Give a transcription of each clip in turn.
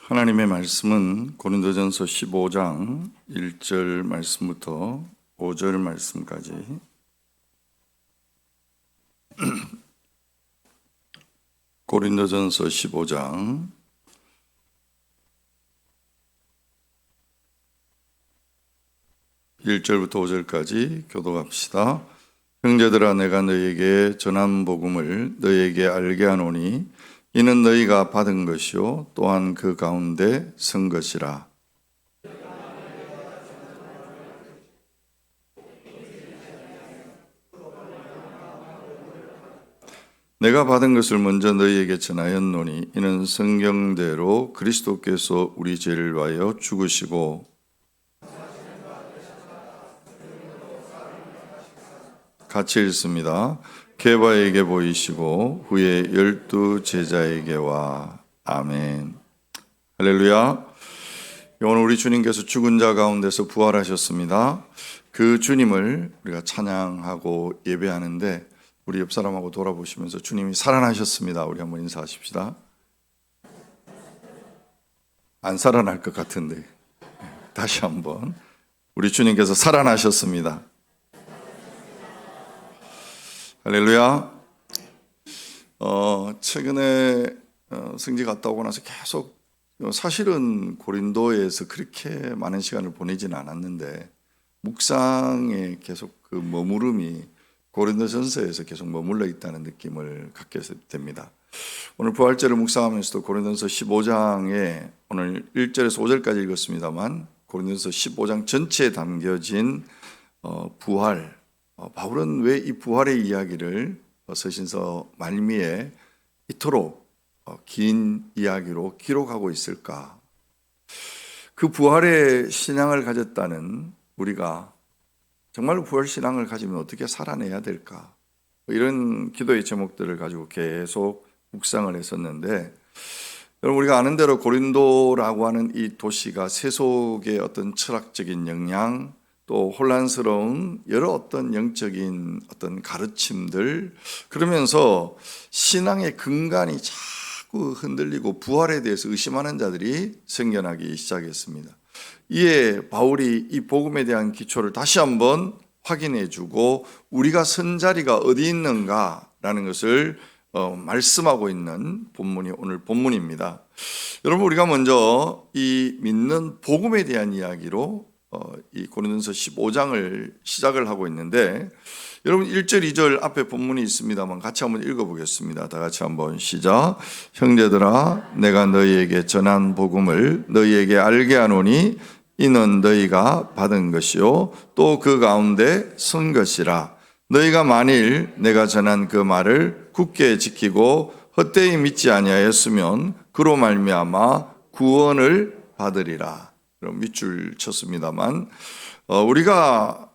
하나님의 말씀은 고린도전서 15장 1절 말씀부터 5절 말씀까지 고린도전서 15장 1절부터 5절까지 교독합시다. 형제들아, 내가 너희에게 전한 복음을 너희에게 알게 하노니 이는 너희가 받은 것이요 또한 그 가운데 선 것이라. 내가 받은 것을 먼저 너희에게 전하였노니 이는 성경대로 그리스도께서 우리 죄를 위하여 죽으시고 같이 읽습니다. 게바에게 보이시고 후에 12 제자에게와. 아멘. 할렐루야. 오늘 우리 주님께서 죽은 자 가운데서 부활하셨습니다. 그 주님을 우리가 찬양하고 예배하는데 우리 옆 사람하고 돌아보시면서 주님이 살아나셨습니다. 우리 한번 인사하십시다. 안 살아날 것 같은데 다시 한번 우리 주님께서 살아나셨습니다. 할렐루야. 최근에 성지 갔다 오고 나서 계속 사실은 고린도에서 그렇게 많은 시간을 보내지는 않았는데 묵상에 계속 그 머무름이 고린도전서에서 계속 머물러 있다는 느낌을 갖게 됩니다. 오늘 부활절을 묵상하면서도 고린도전서 15장에 오늘 1절에서 5절까지 읽었습니다만 고린도전서 15장 전체에 담겨진 부활, 바울은 왜 이 부활의 이야기를 서신서 말미에 이토록 긴 이야기로 기록하고 있을까? 그 부활의 신앙을 가졌다는 우리가 정말로 부활 신앙을 가지면 어떻게 살아내야 될까? 이런 기도의 제목들을 가지고 계속 묵상을 했었는데, 여러분 우리가 아는 대로 고린도라고 하는 이 도시가 세속의 어떤 철학적인 영향, 또 혼란스러운 여러 어떤 영적인 어떤 가르침들, 그러면서 신앙의 근간이 자꾸 흔들리고 부활에 대해서 의심하는 자들이 생겨나기 시작했습니다. 이에 바울이 이 복음에 대한 기초를 다시 한번 확인해주고 우리가 선 자리가 어디 있는가라는 것을 말씀하고 있는 본문이 오늘 본문입니다. 여러분 우리가 먼저 이 믿는 복음에 대한 이야기로 이 고린도전서 15장을 시작을 하고 있는데, 여러분 1절 2절 앞에 본문이 있습니다만 같이 한번 읽어보겠습니다. 다 같이 한번 시작. 형제들아, 내가 너희에게 전한 복음을 너희에게 알게 하노니 이는 너희가 받은 것이요 또 그 가운데 선 것이라. 너희가 만일 내가 전한 그 말을 굳게 지키고 헛되이 믿지 아니하였으면 그로 말미암아 구원을 받으리라. 그럼 밑줄 쳤습니다만 우리가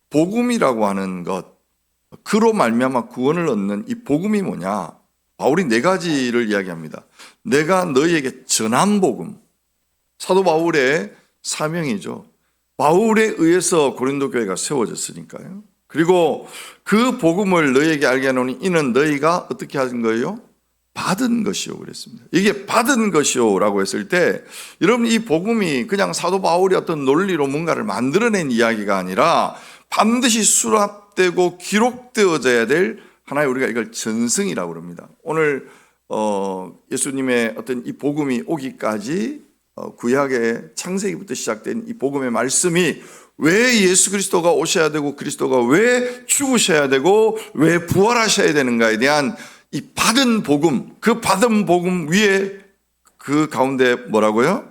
복음이라고 하는 것, 그로 말미암아 구원을 얻는 이 복음이 뭐냐? 바울이 네 가지를 이야기합니다. 내가 너희에게 전한 복음, 사도 바울의 사명이죠. 바울에 의해서 고린도 교회가 세워졌으니까요. 그리고 그 복음을 너희에게 알게 하노니 이는 너희가 어떻게 하는 거예요? 받은 것이요 그랬습니다. 이게 받은 것이요 라고 했을 때, 여러분 이 복음이 그냥 사도 바울이 어떤 논리로 뭔가를 만들어낸 이야기가 아니라 반드시 수납되고 기록되어져야 될 하나의, 우리가 이걸 전승이라고 그럽니다. 오늘 예수님의 어떤 이 복음이 오기까지 구약의 창세기부터 시작된 이 복음의 말씀이 왜 예수 그리스도가 오셔야 되고 그리스도가 왜 죽으셔야 되고 왜 부활하셔야 되는가에 대한 이 받은 복음, 그 받은 복음 위에 그 가운데 뭐라고요?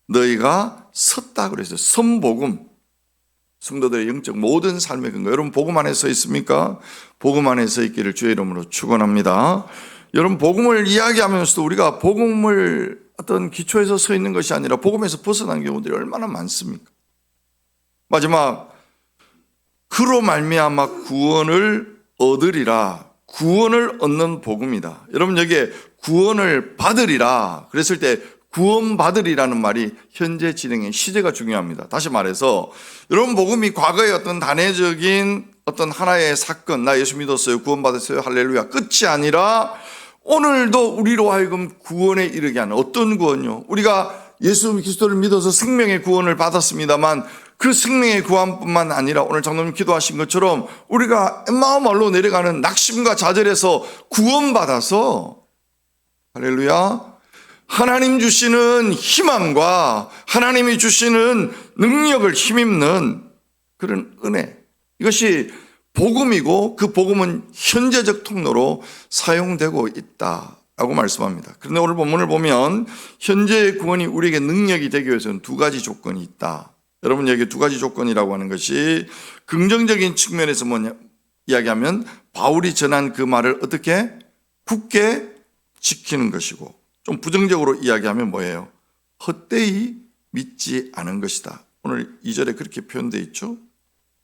너희가 섰다 그랬어요. 선복음. 성도들의 영적 모든 삶의 근거. 여러분 복음 안에 서 있습니까? 복음 안에 서 있기를 주의 이름으로 축원합니다. 여러분 복음을 이야기하면서도 우리가 복음을 어떤 기초에서 서 있는 것이 아니라 복음에서 벗어난 경우들이 얼마나 많습니까? 마지막, 그로 말미암아 구원을 얻으리라. 구원을 얻는 복음이다. 여러분 여기에 구원을 받으리라 그랬을 때 구원받으리라는 말이 현재 진행의 시제가 중요합니다. 다시 말해서 여러분 복음이 과거의 어떤 단회적인 어떤 하나의 사건, 나 예수 믿었어요, 구원받았어요, 할렐루야, 끝이 아니라 오늘도 우리로 하여금 구원에 이르게 하는, 어떤 구원요? 우리가 예수 그리스도를 믿어서 생명의 구원을 받았습니다만 그 생명의 구원뿐만 아니라 오늘 장로님 기도하신 것처럼 우리가 엠마오말로 내려가는 낙심과 좌절에서 구원받아서 할렐루야 하나님 주시는 희망과 하나님이 주시는 능력을 힘입는 그런 은혜, 이것이 복음이고 그 복음은 현재적 통로로 사용되고 있다라고 말씀합니다. 그런데 오늘 본문을 보면 현재의 구원이 우리에게 능력이 되기 위해서는 두 가지 조건이 있다. 여러분 여기 두 가지 조건이라고 하는 것이 긍정적인 측면에서 뭐냐 이야기하면 바울이 전한 그 말을 어떻게 굳게 지키는 것이고, 좀 부정적으로 이야기하면 뭐예요? 헛되이 믿지 않은 것이다. 오늘 2절에 그렇게 표현되어 있죠.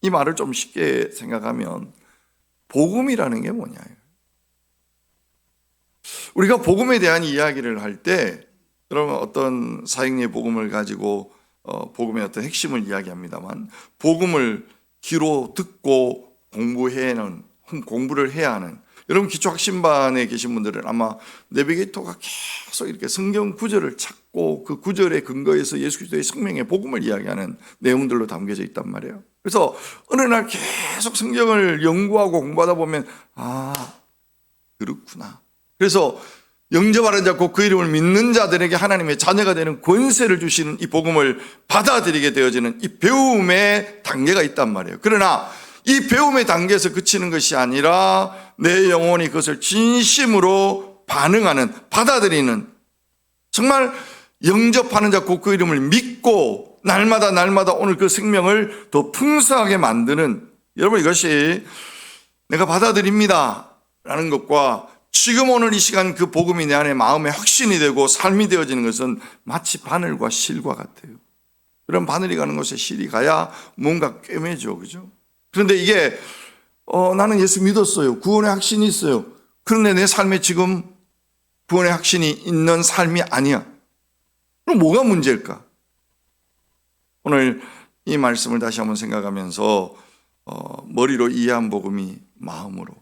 이 말을 좀 쉽게 생각하면 복음이라는 게 뭐냐, 우리가 복음에 대한 이야기를 할 때 여러분 어떤 사형리의 복음을 가지고 복음의 어떤 핵심을 이야기합니다만, 복음을 귀로 듣고 공부를 해야 하는, 여러분 기초학신반에 계신 분들은 아마 내비게이터가 계속 이렇게 성경 구절을 찾고 그 구절의 근거에서 예수 그리스도의 생명의 복음을 이야기하는 내용들로 담겨져 있단 말이에요. 그래서 어느 날 계속 성경을 연구하고 공부하다 보면 그렇구나. 그래서 영접하는 자고 그 이름을 믿는 자들에게 하나님의 자녀가 되는 권세를 주시는 이 복음을 받아들이게 되어지는 이 배움의 단계가 있단 말이에요. 그러나 이 배움의 단계에서 그치는 것이 아니라 내 영혼이 그것을 진심으로 반응하는, 받아들이는, 정말 영접하는 자 곧 그 이름을 믿고 날마다 오늘 그 생명을 더 풍성하게 만드는, 여러분 이것이 내가 받아들입니다 라는 것과 지금 오늘 이 시간 그 복음이 내 안에 마음의 확신이 되고 삶이 되어지는 것은 마치 바늘과 실과 같아요. 그런 바늘이 가는 곳에 실이 가야 뭔가 꿰매죠, 그죠? 그런데 이게 나는 예수 믿었어요. 구원의 확신이 있어요. 그런데 내 삶에 지금 구원의 확신이 있는 삶이 아니야. 그럼 뭐가 문제일까? 오늘 이 말씀을 다시 한번 생각하면서 머리로 이해한 복음이 마음으로,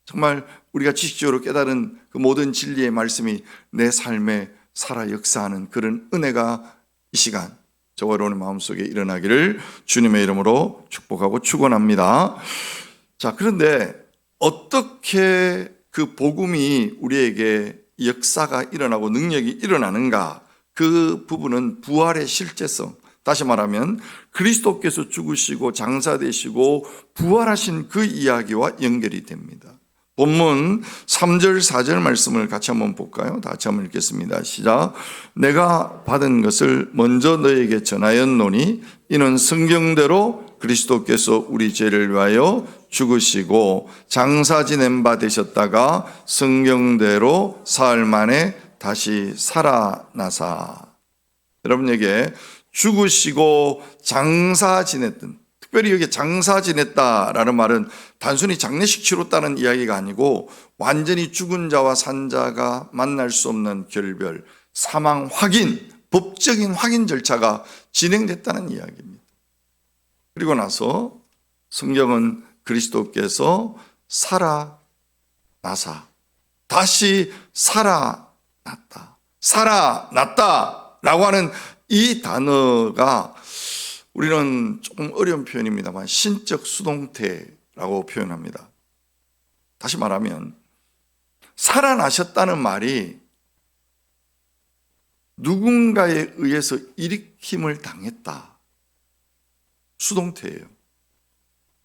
정말 우리가 지식적으로 깨달은 그 모든 진리의 말씀이 내 삶에 살아 역사하는 그런 은혜가 이 시간 저와 여러분의 마음속에 일어나기를 주님의 이름으로 축복하고 축원합니다. 자, 그런데 어떻게 그 복음이 우리에게 역사가 일어나고 능력이 일어나는가? 그 부분은 부활의 실제성, 다시 말하면 그리스도께서 죽으시고 장사되시고 부활하신 그 이야기와 연결이 됩니다. 본문 3절 4절 말씀을 같이 한번 볼까요? 다 같이 한번 읽겠습니다. 시작. 내가 받은 것을 먼저 너에게 전하였노니 이는 성경대로 그리스도께서 우리 죄를 위하여 죽으시고 장사 지낸 바 되셨다가 성경대로 사흘 만에 다시 살아나사. 여러분에게 죽으시고 장사 지냈던, 특별히 여기 장사 지냈다라는 말은 단순히 장례식 치렀다는 이야기가 아니고 완전히 죽은 자와 산 자가 만날 수 없는 결별, 사망 확인, 법적인 확인 절차가 진행됐다는 이야기입니다. 그리고 나서 성경은 그리스도께서 살아나사, 다시 살아났다라고 하는 이 단어가 우리는 조금 어려운 표현입니다만 신적 수동태라고 표현합니다. 다시 말하면 살아나셨다는 말이 누군가에 의해서 일으킴을 당했다. 수동태예요.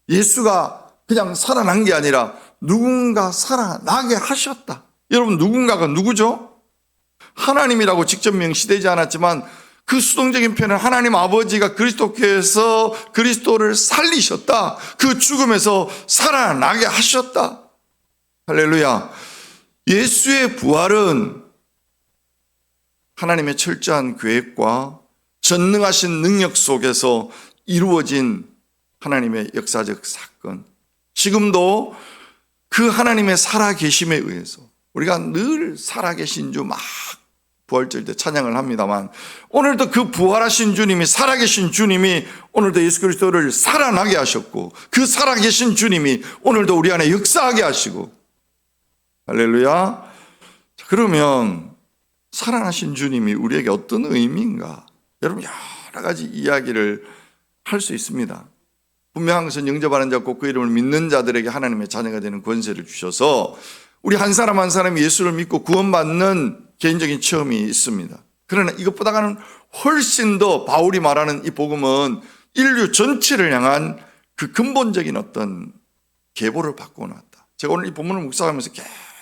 예수가 그냥 살아난 게 아니라 누군가 살아나게 하셨다. 여러분 누군가가 누구죠? 하나님이라고 직접 명시되지 않았지만 그 수동적인 표현은 하나님 아버지가 그리스도께서 그리스도를 살리셨다. 그 죽음에서 살아나게 하셨다. 할렐루야. 예수의 부활은 하나님의 철저한 계획과 전능하신 능력 속에서 이루어진 하나님의 역사적 사건, 지금도 그 하나님의 살아계심에 의해서 우리가 늘 살아계신 주 막 부활절 때 찬양을 합니다만, 오늘도 그 부활하신 주님이, 살아계신 주님이 오늘도 예수 그리스도를 살아나게 하셨고, 그 살아계신 주님이 오늘도 우리 안에 역사하게 하시고, 할렐루야. 그러면 살아나신 주님이 우리에게 어떤 의미인가? 여러분 여러 가지 이야기를 할 수 있습니다. 분명한 것은 영접하는 자 곧 그 이름을 믿는 자들에게 하나님의 자녀가 되는 권세를 주셔서 우리 한 사람 한 사람이 예수를 믿고 구원받는 개인적인 체험이 있습니다. 그러나 이것보다는 훨씬 더 바울이 말하는 이 복음은 인류 전체를 향한 그 근본적인 어떤 계보를 바꿔놨다. 제가 오늘 이 본문을 묵상하면서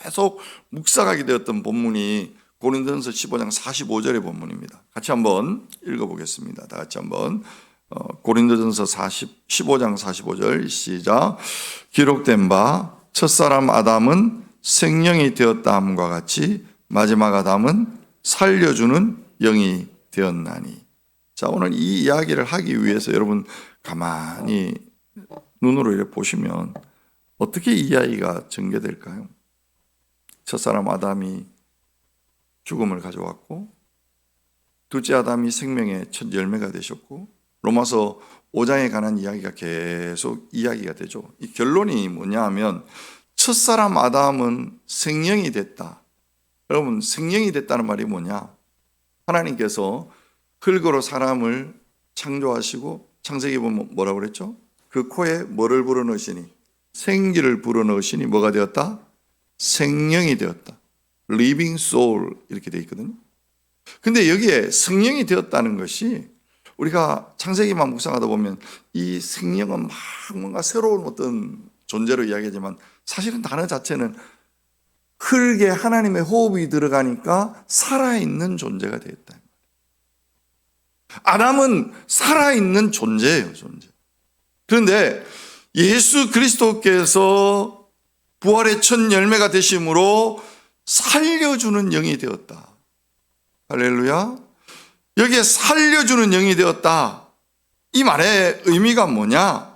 계속 묵상하게 되었던 본문이 고린도전서 15장 45절의 본문입니다. 같이 한번 읽어보겠습니다. 다 같이 한번 고린도전서 15장 45절 시작. 기록된 바 첫사람 아담은 생명이 되었다 함과 같이 마지막 아담은 살려주는 영이 되었나니. 자, 오늘 이 이야기를 하기 위해서 여러분 가만히 눈으로 이렇게 보시면 어떻게 이 이야기가 전개될까요? 첫사람 아담이 죽음을 가져왔고 둘째 아담이 생명의 첫 열매가 되셨고 로마서 5장에 관한 이야기가 계속 이야기가 되죠. 이 결론이 뭐냐 하면 첫사람 아담은 생명이 됐다. 여러분 생명이 됐다는 말이 뭐냐? 하나님께서 흙으로 사람을 창조하시고 창세기 보면 뭐라고 그랬죠? 그 코에 뭐를 불어넣으시니? 생기를 불어넣으시니 뭐가 되었다? 생명이 되었다. Living soul 이렇게 되어 있거든요. 근데 여기에 성령이 되었다는 것이 우리가 창세기만 묵상하다 보면 이 생명은 막 뭔가 새로운 어떤 존재로 이야기하지만 사실은 단어 자체는 흙에 하나님의 호흡이 들어가니까 살아있는 존재가 되었다. 아담은 살아있는 존재예요, 존재. 그런데 예수 그리스도께서 부활의 첫 열매가 되심으로 살려주는 영이 되었다. 할렐루야. 여기에 살려주는 영이 되었다. 이 말의 의미가 뭐냐?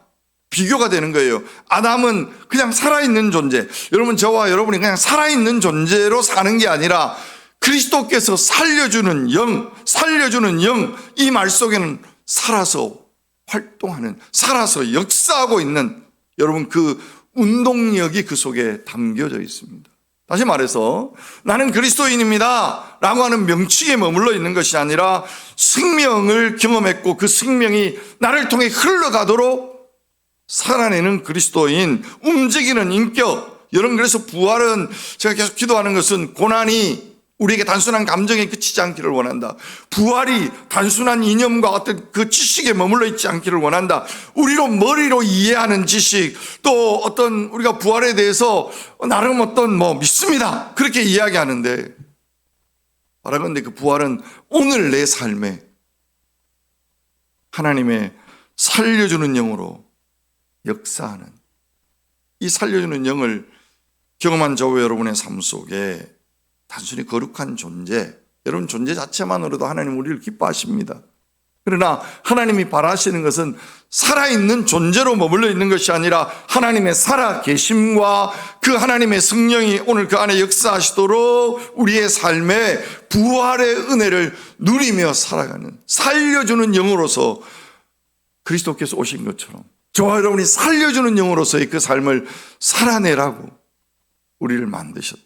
비교가 되는 거예요. 아담은 그냥 살아있는 존재. 여러분 저와 여러분이 그냥 살아있는 존재로 사는 게 아니라 그리스도께서 살려주는 영, 이 말 속에는 살아서 활동하는, 살아서 역사하고 있는 여러분 그 운동력이 그 속에 담겨져 있습니다. 다시 말해서 나는 그리스도인입니다 라고 하는 명칭에 머물러 있는 것이 아니라 생명을 경험했고 그 생명이 나를 통해 흘러가도록 살아내는 그리스도인, 움직이는 인격. 여러분 그래서 부활은 제가 계속 기도하는 것은 고난이 우리에게 단순한 감정에 그치지 않기를 원한다. 부활이 단순한 이념과 어떤 그 지식에 머물러 있지 않기를 원한다. 우리로 머리로 이해하는 지식, 또 어떤 우리가 부활에 대해서 나름 어떤 믿습니다 그렇게 이야기하는데 바라건대 그 부활은 오늘 내 삶에 하나님의 살려주는 영으로 역사하는, 이 살려주는 영을 경험한 저와 여러분의 삶 속에 단순히 거룩한 존재, 여러분 존재 자체만으로도 하나님 우리를 기뻐하십니다. 그러나 하나님이 바라시는 것은 살아있는 존재로 머물러 있는 것이 아니라 하나님의 살아계심과 그 하나님의 성령이 오늘 그 안에 역사하시도록 우리의 삶에 부활의 은혜를 누리며 살아가는, 살려주는 영으로서 그리스도께서 오신 것처럼 저와 여러분이 살려주는 영으로서의 그 삶을 살아내라고 우리를 만드셨대요.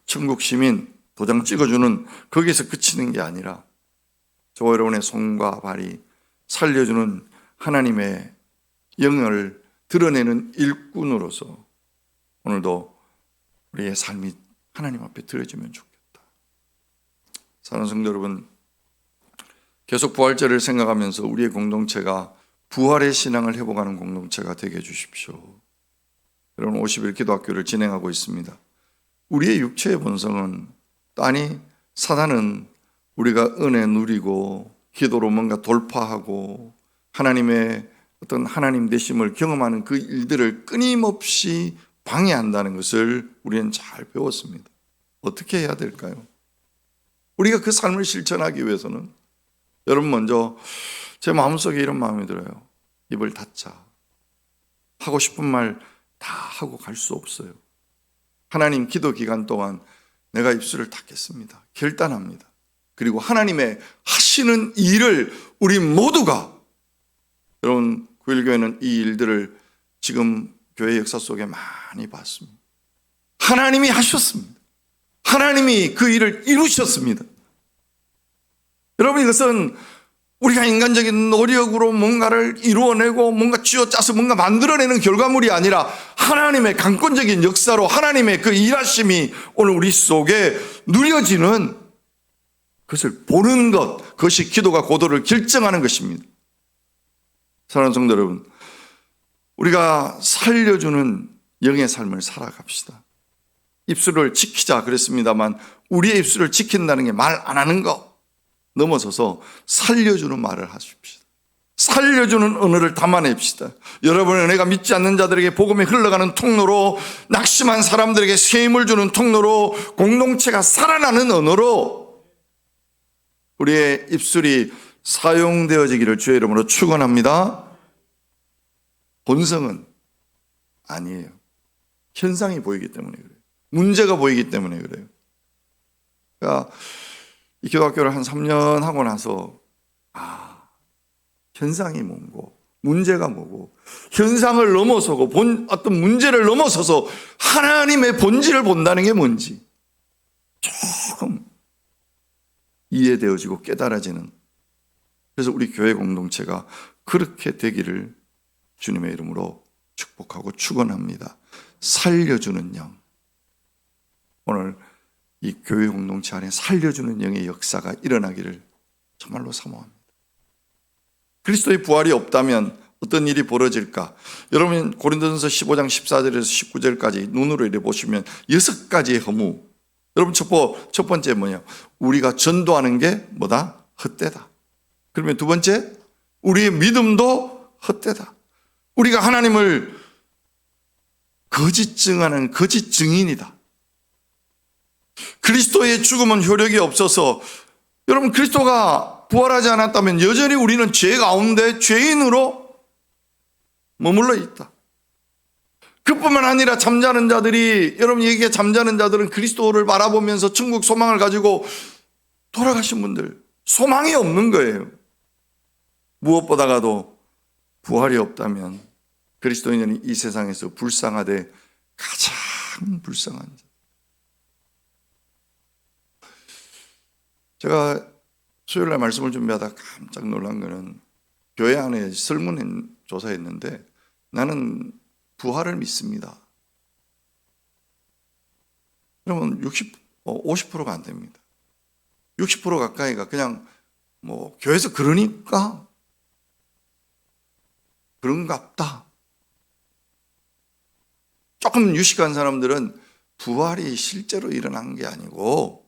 천국 시민 도장 찍어주는 거기서 그치는 게 아니라 저와 여러분의 손과 발이 살려주는 하나님의 영을 드러내는 일꾼으로서 오늘도 우리의 삶이 하나님 앞에 드려지면 좋겠다. 사랑하는 성도 여러분, 계속 부활절을 생각하면서 우리의 공동체가 부활의 신앙을 회복하는 공동체가 되게 해주십시오. 여러분 50일 기도학교를 진행하고 있습니다. 우리의 육체의 본성은, 아니 사단은 우리가 은혜 누리고 기도로 뭔가 돌파하고 하나님의 어떤 하나님 되심을 경험하는 그 일들을 끊임없이 방해한다는 것을 우리는 잘 배웠습니다. 어떻게 해야 될까요? 우리가 그 삶을 실천하기 위해서는 여러분 먼저 제 마음속에 이런 마음이 들어요. 입을 닫자. 하고 싶은 말 다 하고 갈 수 없어요. 하나님 기도 기간 동안 내가 입술을 닫겠습니다. 결단합니다. 그리고 하나님의 하시는 일을 우리 모두가, 여러분 9.1교회는 이 일들을 지금 교회 역사 속에 많이 봤습니다. 하나님이 하셨습니다. 하나님이 그 일을 이루셨습니다. 여러분, 이것은 우리가 인간적인 노력으로 뭔가를 이루어내고 뭔가 쥐어짜서 뭔가 만들어내는 결과물이 아니라 하나님의 강권적인 역사로 하나님의 그 일하심이 오늘 우리 속에 누려지는 그것을 보는 것, 그것이 기도가 고도를 결정하는 것입니다. 사랑하는 성도 여러분, 우리가 살려주는 영의 삶을 살아갑시다. 입술을 지키자 그랬습니다만 우리의 입술을 지킨다는 게 말 안 하는 거 넘어서서 살려주는 말을 하십시오. 살려주는 언어를 담아냅시다. 여러분의 은혜가 믿지 않는 자들에게 복음이 흘러가는 통로로, 낙심한 사람들에게 새 힘을 주는 통로로, 공동체가 살아나는 언어로 우리의 입술이 사용되어지기를 주의 이름으로 축원합니다. 본성은 아니에요. 현상이 보이기 때문에 그래요. 문제가 보이기 때문에 그래요. 그러니까 이 기독교를 한 3년 하고 나서 현상이 뭔고, 문제가 뭐고, 현상을 넘어서고 어떤 문제를 넘어서서 하나님의 본질을 본다는 게 뭔지 조금 이해되어지고 깨달아지는, 그래서 우리 교회 공동체가 그렇게 되기를 주님의 이름으로 축복하고 축원합니다. 살려주는 영, 오늘 이 교회 공동체 안에 살려주는 영의 역사가 일어나기를 정말로 사모합니다. 그리스도의 부활이 없다면 어떤 일이 벌어질까? 여러분 고린도전서 15장 14절에서 19절까지 눈으로 이래 보시면 6가지의 허무. 여러분 첫 번째 뭐냐? 우리가 전도하는 게 뭐다? 헛되다. 그러면 두 번째, 우리의 믿음도 헛되다. 우리가 하나님을 거짓 증하는 거짓 증인이다. 그리스도의 죽음은 효력이 없어서, 여러분 그리스도가 부활하지 않았다면 여전히 우리는 죄 가운데 죄인으로 머물러 있다. 그뿐만 아니라 잠자는 자들이, 여러분 얘기해, 잠자는 자들은 그리스도를 바라보면서 천국 소망을 가지고 돌아가신 분들, 소망이 없는 거예요. 무엇보다가도 부활이 없다면 그리스도인은 이 세상에서 불쌍하되 가장 불쌍한 자. 제가 수요일날 말씀을 준비하다 깜짝 놀란 거는, 교회 안에 설문조사했는데 나는 부활을 믿습니다. 그러면 50%가 안 됩니다. 60% 가까이가 그냥 뭐 교회에서 그러니까 그런갑다. 조금 유식한 사람들은 부활이 실제로 일어난 게 아니고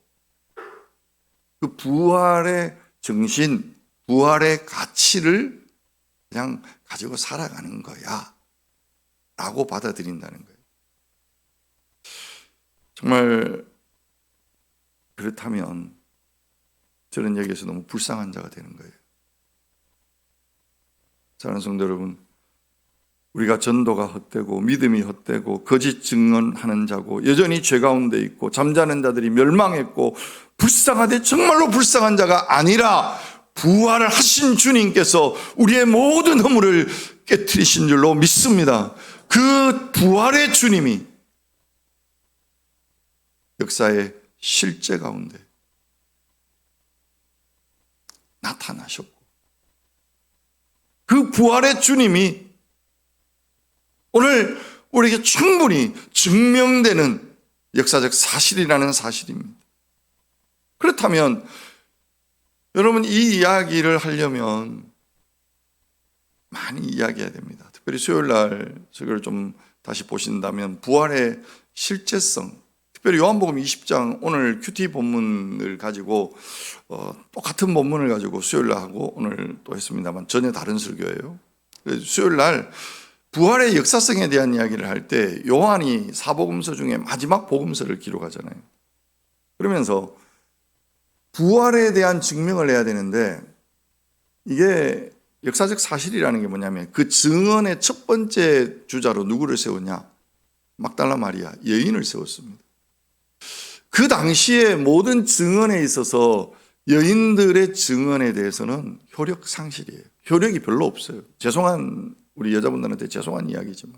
그 부활의 정신, 부활의 가치를 그냥 가지고 살아가는 거야 라고 받아들인다는 거예요. 정말 그렇다면 저는 여기에서 너무 불쌍한 자가 되는 거예요. 사랑하는 성도 여러분, 우리가 전도가 헛되고 믿음이 헛되고 거짓 증언하는 자고 여전히 죄 가운데 있고 잠자는 자들이 멸망했고 불쌍하되 정말로 불쌍한 자가 아니라 부활을 하신 주님께서 우리의 모든 허물을 깨트리신 줄로 믿습니다. 그 부활의 주님이 역사의 실제 가운데 나타나셨고, 그 부활의 주님이 오늘 우리에게 충분히 증명되는 역사적 사실이라는 사실입니다. 그렇다면 여러분, 이 이야기를 하려면 많이 이야기해야 됩니다. 특별히 수요일날 저걸 좀 다시 보신다면 부활의 실제성, 특별히 요한복음 20장 오늘 큐티 본문을 가지고 똑같은 본문을 가지고 수요일날 하고 오늘 또 했습니다만 전혀 다른 설교예요. 수요일날 부활의 역사성에 대한 이야기를 할 때 요한이 사복음서 중에 마지막 복음서를 기록하잖아요. 그러면서 부활에 대한 증명을 해야 되는데, 이게 역사적 사실이라는 게 뭐냐면 그 증언의 첫 번째 주자로 누구를 세웠냐? 막달라 마리아, 여인을 세웠습니다. 그 당시에 모든 증언에 있어서 여인들의 증언에 대해서는 효력 상실이에요. 효력이 별로 없어요. 죄송한, 우리 여자분들한테 죄송한 이야기지만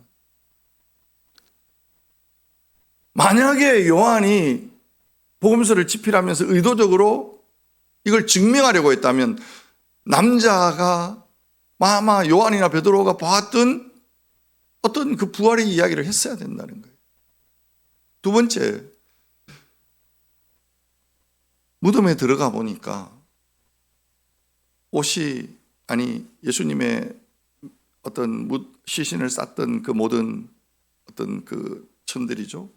만약에 요한이 복음서를 집필하면서 의도적으로 이걸 증명하려고 했다면 남자가 아마 요한이나 베드로가 봤던 어떤 그 부활의 이야기를 했어야 된다는 거예요. 두 번째, 무덤에 들어가 보니까 옷이, 예수님의 어떤 시신을 쌌던 그 모든 어떤 그 천들이죠,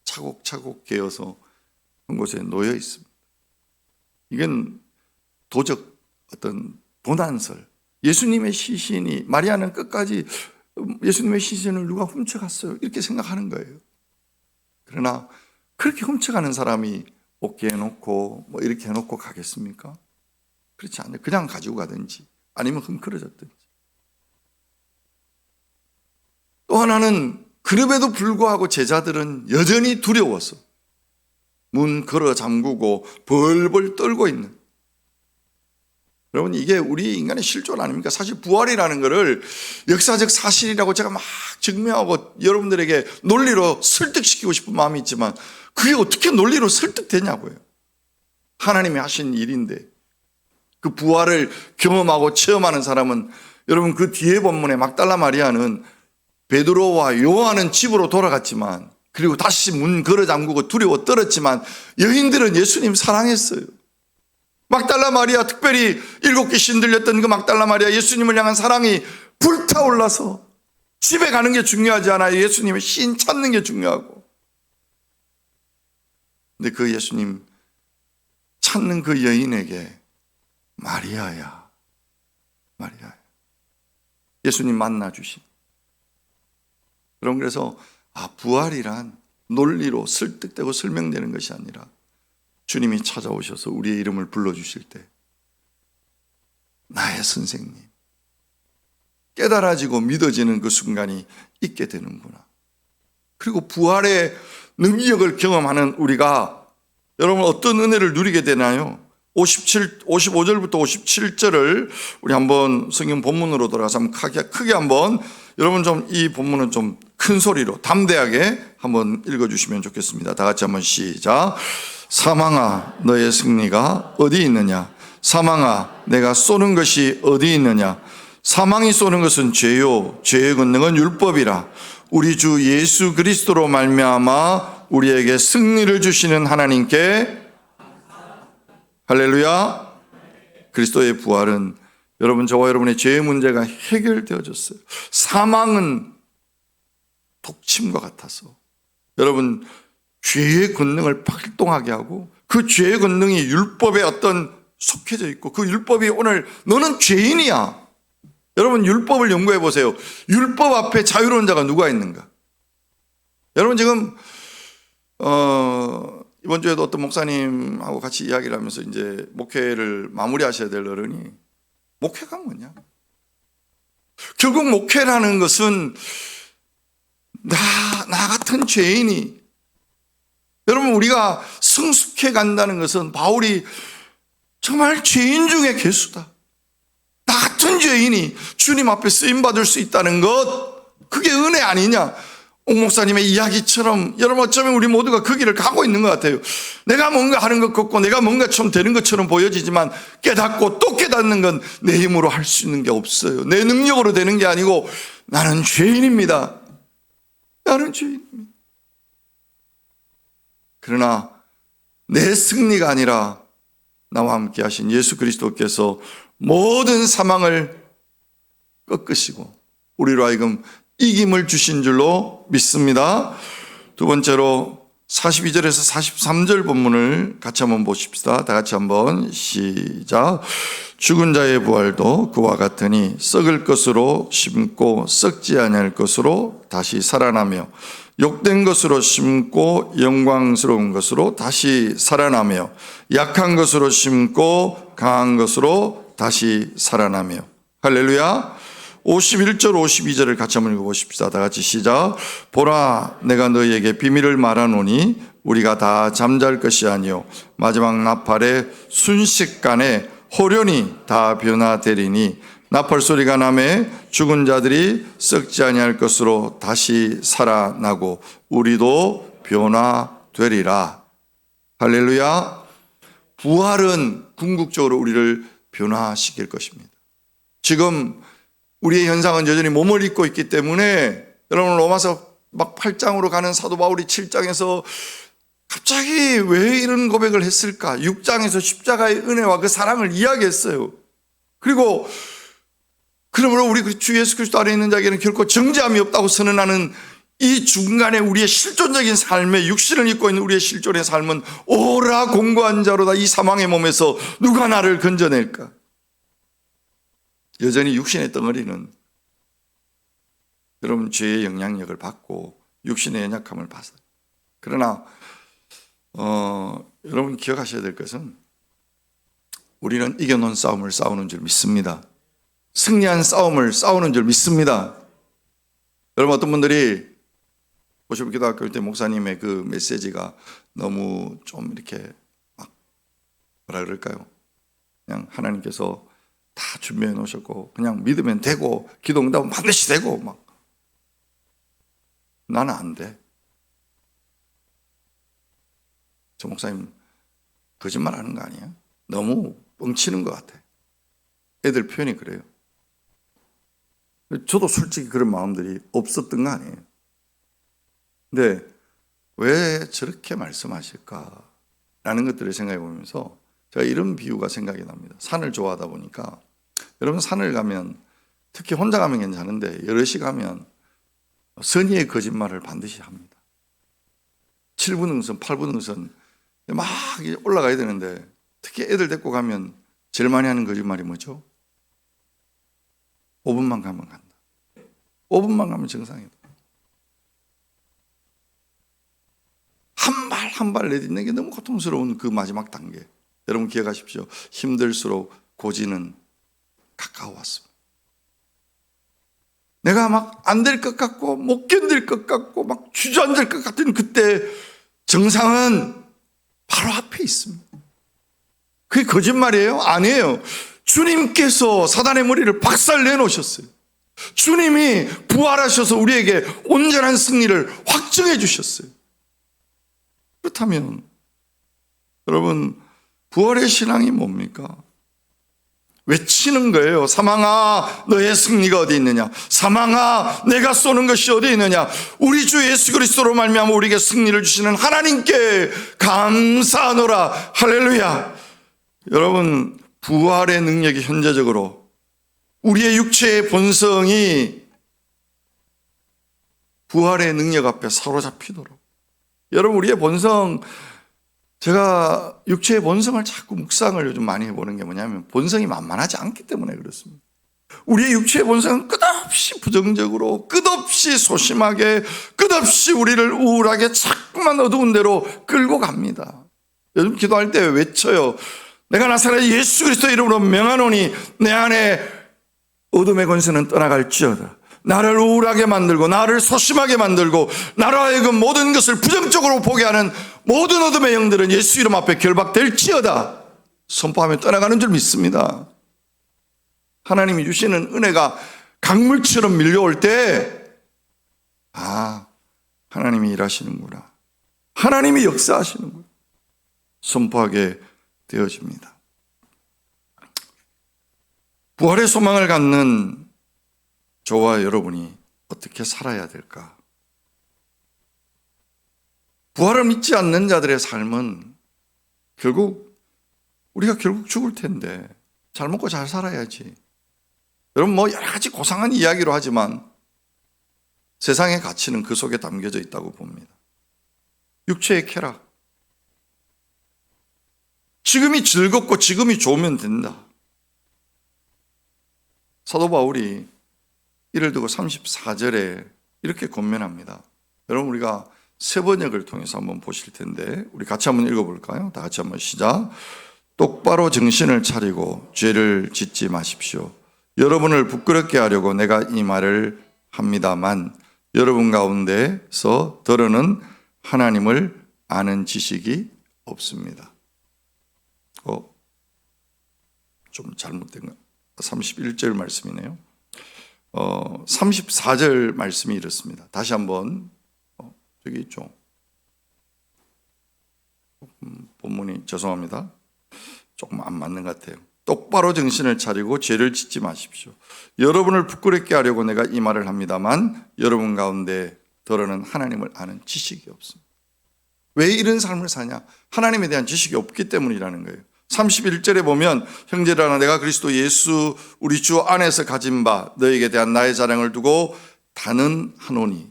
차곡차곡 개어서 한 곳에 놓여 있습니다. 이건 도적 어떤 도난설, 예수님의 시신이, 마리아는 끝까지 예수님의 시신을 누가 훔쳐갔어요 이렇게 생각하는 거예요. 그러나 그렇게 훔쳐가는 사람이 어깨에 놓고 뭐 이렇게 해놓고 가겠습니까? 그렇지 않아요. 그냥 가지고 가든지 아니면 헝클어졌든지. 또 하나는 그럼에도 불구하고 제자들은 여전히 두려워서 문 걸어 잠그고 벌벌 떨고 있는. 여러분, 이게 우리 인간의 실존 아닙니까? 사실 부활이라는 것을 역사적 사실이라고 제가 막 증명하고 여러분들에게 논리로 설득시키고 싶은 마음이 있지만 그게 어떻게 논리로 설득되냐고요. 하나님이 하신 일인데 그 부활을 경험하고 체험하는 사람은, 여러분 그 뒤에 본문에 막달라 마리아는 베드로와 요한은 집으로 돌아갔지만, 그리고 다시 문 걸어 잠그고 두려워 떨었지만 여인들은 예수님 사랑했어요. 막달라 마리아, 특별히 7개 신 들렸던 그 막달라 마리아, 예수님을 향한 사랑이 불타올라서 집에 가는 게 중요하지 않아요. 예수님의 신 찾는 게 중요하고. 근데 그 예수님 찾는 그 여인에게 마리아야, 마리아야, 예수님 만나 주신. 여러분, 그래서 부활이란 논리로 설득되고 설명되는 것이 아니라 주님이 찾아오셔서 우리의 이름을 불러주실 때 나의 선생님, 깨달아지고 믿어지는 그 순간이 있게 되는구나. 그리고 부활의 능력을 경험하는 우리가, 여러분 어떤 은혜를 누리게 되나요? 55절부터 57절을 우리 한번 성경 본문으로 돌아가서 한번 크게 한번, 여러분 좀 이 본문은 좀 큰 소리로 담대하게 한번 읽어주시면 좋겠습니다. 다 같이 한번 시작. 사망아, 너의 승리가 어디 있느냐? 사망아, 내가 쏘는 것이 어디 있느냐? 사망이 쏘는 것은 죄요, 죄의 권능은 율법이라. 우리 주 예수 그리스도로 말미암아 우리에게 승리를 주시는 하나님께 할렐루야. 그리스도의 부활은 여러분, 저와 여러분의 죄의 문제가 해결되어졌어요. 사망은 독침과 같아서 여러분 죄의 권능을 발동하게 하고, 그 죄의 권능이 율법에 어떤 속해져 있고, 그 율법이 오늘 너는 죄인이야. 여러분 율법을 연구해 보세요. 율법 앞에 자유로운 자가 누가 있는가? 여러분 지금 이번 주에도 어떤 목사님하고 같이 이야기를 하면서 이제 목회를 마무리하셔야 될 어른이, 목회가 뭐냐? 결국 목회라는 것은 나 같은 죄인이, 여러분 우리가 성숙해 간다는 것은 바울이 정말 죄인 중에 괴수다, 나 같은 죄인이 주님 앞에 쓰임받을 수 있다는 것, 그게 은혜 아니냐? 옥 목사님의 이야기처럼 여러분 어쩌면 우리 모두가 그 길을 가고 있는 것 같아요. 내가 뭔가 하는 것 같고 내가 뭔가 좀 되는 것처럼 보여지지만 깨닫고 또 깨닫는 건 내 힘으로 할 수 있는 게 없어요. 내 능력으로 되는 게 아니고 나는 죄인입니다. 나는 죄인입니다. 그러나 내 승리가 아니라 나와 함께 하신 예수 그리스도께서 모든 사망을 꺾으시고 우리로 하여금 이김을 주신 줄로 믿습니다. 두 번째로 42절에서 43절 본문을 같이 한번 보십시다. 다 같이 한번 시작. 죽은 자의 부활도 그와 같으니 썩을 것으로 심고 썩지 아니할 것으로 다시 살아나며, 욕된 것으로 심고 영광스러운 것으로 다시 살아나며, 약한 것으로 심고 강한 것으로 다시 살아나며. 할렐루야. 51절 52절을 같이 한번 읽어보십시다. 다 같이 시작. 보라, 내가 너희에게 비밀을 말하노니 우리가 다 잠잘 것이 아니요 마지막 나팔의 순식간에 호련히 다 변화되리니, 나팔 소리가 나매 죽은 자들이 썩지 아니할 것으로 다시 살아나고 우리도 변화되리라. 할렐루야. 부활은 궁극적으로 우리를 변화시킬 것입니다. 지금 우리의 현상은 여전히 몸을 입고 있기 때문에 여러분 로마서 막 8장으로 가는 사도 바울이 7장에서 갑자기 왜 이런 고백을 했을까? 6장에서 십자가의 은혜와 그 사랑을 이야기했어요. 그리고 그러므로 우리 주 예수 그리스도 안에 있는 자에게는 결코 정죄함이 없다고 선언하는 이 중간에 우리의 실존적인 삶에 육신을 입고 있는 우리의 실존의 삶은 오라 공고한 자로다. 이 사망의 몸에서 누가 나를 건져낼까? 여전히 육신의 덩어리는 여러분 죄의 영향력을 받고 육신의 연약함을 받아요. 그러나 여러분 기억하셔야 될 것은 우리는 이겨놓은 싸움을 싸우는 줄 믿습니다. 승리한 싸움을 싸우는 줄 믿습니다. 여러분 어떤 분들이 보시면 기도학교 때 목사님의 그 메시지가 너무 좀 이렇게 막 뭐라 그럴까요? 그냥 하나님께서 다 준비해 놓으셨고 그냥 믿으면 되고 기도 응답은 반드시 되고 막 나는 안 돼. 저 목사님 거짓말 하는 거 아니에요? 너무 뻥치는 것 같아. 애들 표현이 그래요. 저도 솔직히 그런 마음들이 없었던 거 아니에요. 근데 왜 저렇게 말씀하실까? 라는 것들을 생각해 보면서 제가 이런 비유가 생각이 납니다. 산을 좋아하다 보니까 여러분 산을 가면 특히 혼자 가면 괜찮은데 여럿이 가면 선의의 거짓말을 반드시 합니다. 7분 응선, 8분 응선 막 올라가야 되는데 특히 애들 데리고 가면 제일 많이 하는 거짓말이 뭐죠? 5분만 가면 간다. 5분만 가면 정상이다. 한 발 한 발 내딛는 게 너무 고통스러운 그 마지막 단계. 여러분 기억하십시오. 힘들수록 고지는 가까워왔습니다. 내가 막 안 될 것 같고 못 견딜 것 같고 막 주저앉을 것 같은 그때 정상은 바로 앞에 있습니다. 그게 거짓말이에요? 아니에요. 주님께서 사단의 머리를 박살 내놓으셨어요. 주님이 부활하셔서 우리에게 온전한 승리를 확증해 주셨어요. 그렇다면 여러분 부활의 신앙이 뭡니까? 외치는 거예요. 사망아 너의 승리가 어디 있느냐? 사망아 내가 쏘는 것이 어디 있느냐? 우리 주 예수 그리스도로 말미암아 우리에게 승리를 주시는 하나님께 감사하노라. 할렐루야. 여러분 부활의 능력이 현재적으로 우리의 육체의 본성이 부활의 능력 앞에 사로잡히도록. 여러분 우리의 본성, 제가 육체의 본성을 자꾸 묵상을 요즘 많이 해보는 게 뭐냐면 본성이 만만하지 않기 때문에 그렇습니다. 우리의 육체의 본성은 끝없이 부정적으로, 끝없이 소심하게, 끝없이 우리를 우울하게 자꾸만 어두운 데로 끌고 갑니다. 요즘 기도할 때 외쳐요. 내가 나사렛 예수 그리스도의 이름으로 명하노니 내 안에 어둠의 권세는 떠나갈지어다. 나를 우울하게 만들고 나를 소심하게 만들고 나로 하여금 모든 것을 부정적으로 보게 하는 모든 어둠의 영들은 예수 이름 앞에 결박될지어다. 선포하며 떠나가는 줄 믿습니다. 하나님이 주시는 은혜가 강물처럼 밀려올 때 하나님이 일하시는구나. 하나님이 역사하시는구나. 선포하게 되어집니다. 부활의 소망을 갖는 저와 여러분이 어떻게 살아야 될까? 부활을 믿지 않는 자들의 삶은 우리가 결국 죽을 텐데 잘 먹고 잘 살아야지. 여러분 여러 가지 고상한 이야기로 하지만 세상의 가치는 그 속에 담겨져 있다고 봅니다. 육체의 쾌락. 지금이 즐겁고 지금이 좋으면 된다. 사도 바울이 이를 두고 34절에 이렇게 권면합니다. 여러분 우리가 세번역을 통해서 한번 보실 텐데 우리 같이 한번 읽어볼까요? 다 같이 한번 시작. 똑바로 정신을 차리고 죄를 짓지 마십시오. 여러분을 부끄럽게 하려고 내가 이 말을 합니다만 여러분 가운데서 더러는 하나님을 아는 지식이 없습니다. 좀 잘못된 거 31절 말씀이네요. 34절 말씀이 이렇습니다. 다시 한번 저기 있죠. 본문이 죄송합니다. 조금 안 맞는 것 같아요. 똑바로 정신을 차리고 죄를 짓지 마십시오. 여러분을 부끄럽게 하려고 내가 이 말을 합니다만 여러분 가운데 더러는 하나님을 아는 지식이 없습니다. 왜 이런 삶을 사냐? 하나님에 대한 지식이 없기 때문이라는 거예요. 31절에 보면 형제들아 내가 그리스도 예수 우리 주 안에서 가진 바 너에게 대한 나의 자랑을 두고 단언하노니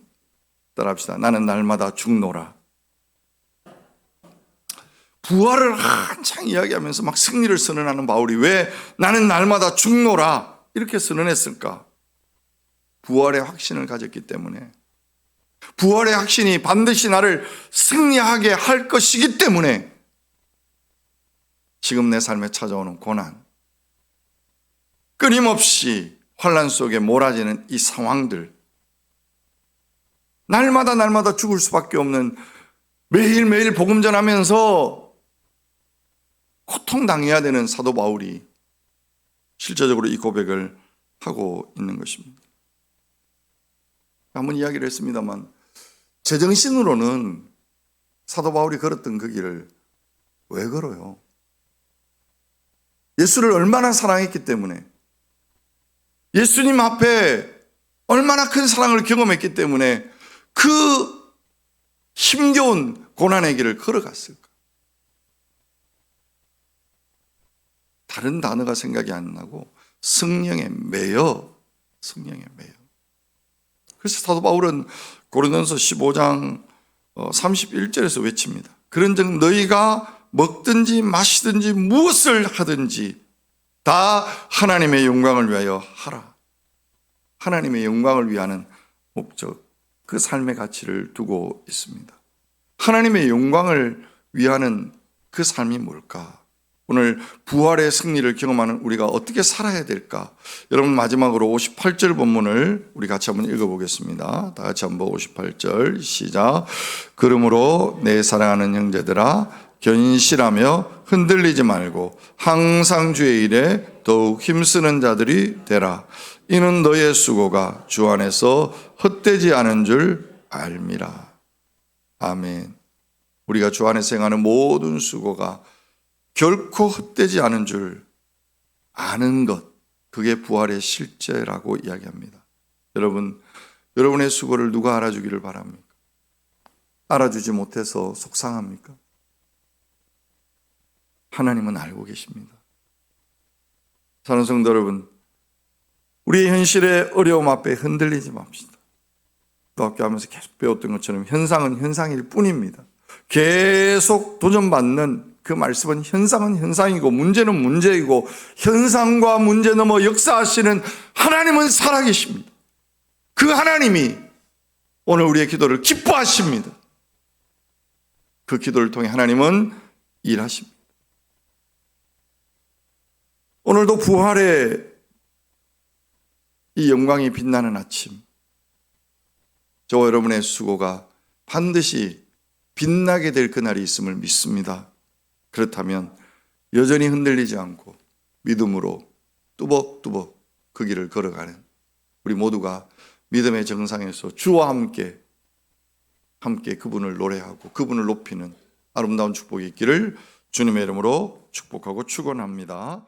따라합시다. 나는 날마다 죽노라. 부활을 한창 이야기하면서 막 승리를 선언하는 바울이 왜 나는 날마다 죽노라 이렇게 선언했을까? 부활의 확신을 가졌기 때문에, 부활의 확신이 반드시 나를 승리하게 할 것이기 때문에 지금 내 삶에 찾아오는 고난, 끊임없이 환난 속에 몰아지는 이 상황들, 날마다 죽을 수밖에 없는, 매일매일 복음 전하면서 고통당해야 되는 사도 바울이 실제적으로 이 고백을 하고 있는 것입니다. 한번 이야기를 했습니다만 제정신으로는 사도 바울이 걸었던 그 길을 왜 걸어요? 예수를 얼마나 사랑했기 때문에, 예수님 앞에 얼마나 큰 사랑을 경험했기 때문에 그 힘겨운 고난의 길을 걸어갔을까? 다른 단어가 생각이 안 나고 성령에 매여. 그래서 사도 바울은 고린도전서 15장 31절에서 외칩니다. 그런즉 너희가 먹든지 마시든지 무엇을 하든지 다 하나님의 영광을 위하여 하라. 하나님의 영광을 위하는 목적, 그 삶의 가치를 두고 있습니다. 하나님의 영광을 위하는 그 삶이 뭘까? 오늘 부활의 승리를 경험하는 우리가 어떻게 살아야 될까? 여러분 마지막으로 58절 본문을 우리 같이 한번 읽어보겠습니다. 다 같이 한번 58절 시작. 그러므로 내 사랑하는 형제들아 견실하며 흔들리지 말고 항상 주의 일에 더욱 힘쓰는 자들이 되라. 이는 너의 수고가 주 안에서 헛되지 않은 줄 알미라. 아멘. 우리가 주 안에서 행하는 모든 수고가 결코 헛되지 않은 줄 아는 것, 그게 부활의 실제라고 이야기합니다. 여러분, 여러분의 수고를 누가 알아주기를 바랍니까? 알아주지 못해서 속상합니까? 하나님은 알고 계십니다. 사랑하는 성도 여러분, 우리의 현실의 어려움 앞에 흔들리지 맙시다. 또 학교하면서 계속 배웠던 것처럼 현상은 현상일 뿐입니다. 계속 도전받는 그 말씀은 현상은 현상이고 문제는 문제이고, 현상과 문제 넘어 역사하시는 하나님은 살아계십니다. 그 하나님이 오늘 우리의 기도를 기뻐하십니다. 그 기도를 통해 하나님은 일하십니다. 오늘도 부활의 이 영광이 빛나는 아침, 저와 여러분의 수고가 반드시 빛나게 될 그날이 있음을 믿습니다. 그렇다면 여전히 흔들리지 않고 믿음으로 뚜벅뚜벅 그 길을 걸어가는 우리 모두가 믿음의 정상에서 주와 함께 그분을 노래하고 그분을 높이는 아름다운 축복이 있기를 주님의 이름으로 축복하고 축원합니다.